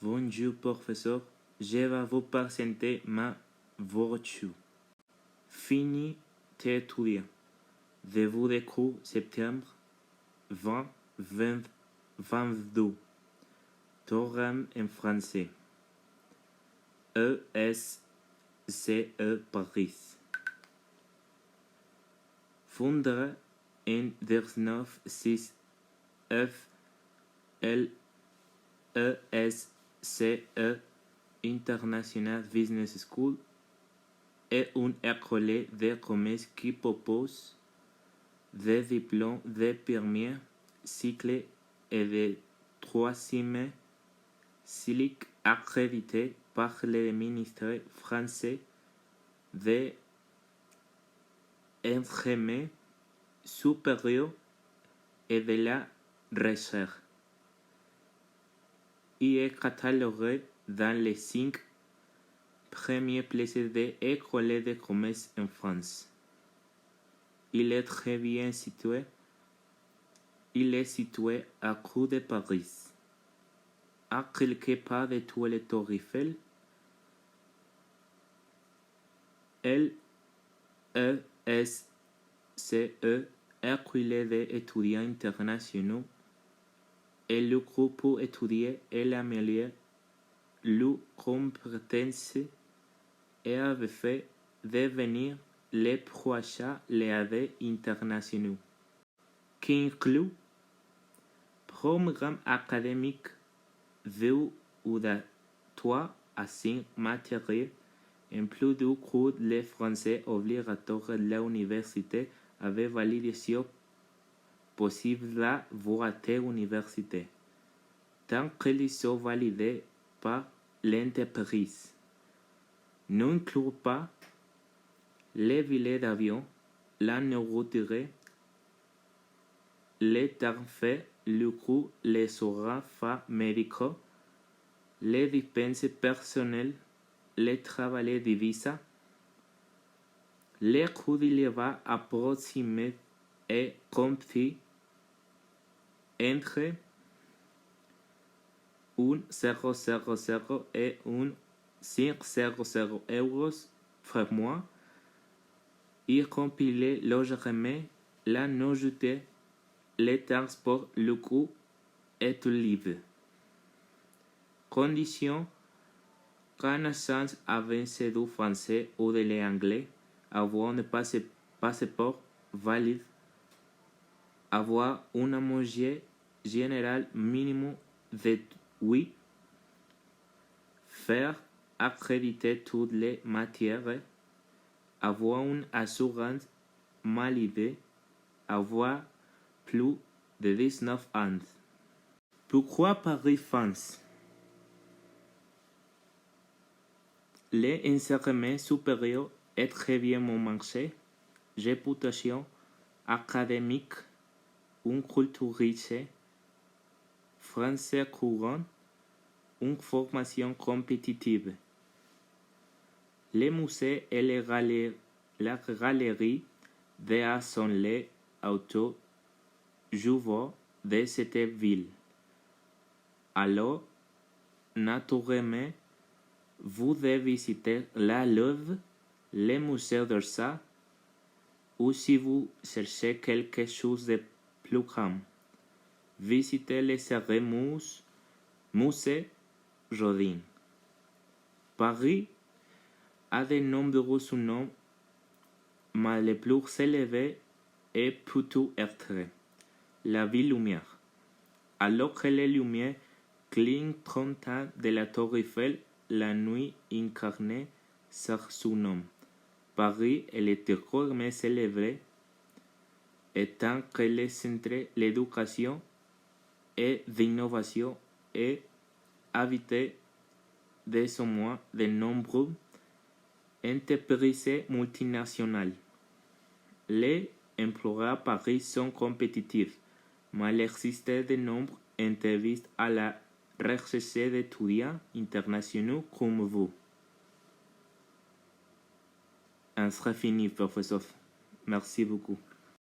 Bonjour professeur, je vais vous présenter ma voiture. Fini d'étudier. Début de cours septembre 2022. Théorème en français. ESCE Paris. Fondé en 1906 F L ESCE International Business School est une école de commerce qui propose des diplômes de premier cycle et de troisième cycle accrédités par le ministère français de l'enseignement supérieur et de la recherche. Il est catalogué dans les 5 premières places des écoles de commerce en France. Il est très bien situé. Il est situé à Cour de Paris, à quelques pas de tout le Tour Eiffel. LESCE école d'étudiants internationaux et le groupe pour étudier et améliorer leurs compétences et avait fait devenir les prochains leaders internationaux, qui inclut programmes académiques de 3 à 5 matières, en plus du cours de français obligatoire de l'université avec validation possible à votre université, tant qu'ils sont validés par l'entreprise. N'inclut pas les billets d'avion, la nourriture, les tarifs, le coût, les soins médicaux, les dépenses personnelles, le travail de visa, les coûts de l'IVA approximés et compris entre 1,000 et 1,500 euros par mois, y compris le logement, la nourriture, les transports, le coût et tout livre. Conditions: connaissance avancée du français ou de l'anglais, avoir un passeport valide, avoir une moyenne générale minimum de 8, faire accréditer toutes les matières, avoir une assurance maladie, avoir plus de 19 ans. Pourquoi Paris, France? L'enseignement supérieur est très bien mon marché, réputation académique, une culture riche, français courant, une formation compétitive. Les musées et la galerie d'art sont les autres joueurs de cette ville. Alors, naturellement, vous devez visiter la Louvre, les musées d'Orsay, ou si vous cherchez quelque chose de plus grand, visitez les musées Rodin. Paris a de nombreux surnoms, mais le plus célèbre est plutôt être la ville lumière. Alors que les lumières clignotantes de la Tour Eiffel la nuit incarnait ce surnom. Paris est le désormais célébré étant que le centre de l'éducation et d'innovation est habité de ce mois de nombreuses entreprises multinationales. Les emplois à Paris sont compétitifs, mais il existe de nombreuses entreprises à la recherche d'étudiants internationaux comme vous. On sera fini, professeur. Merci beaucoup.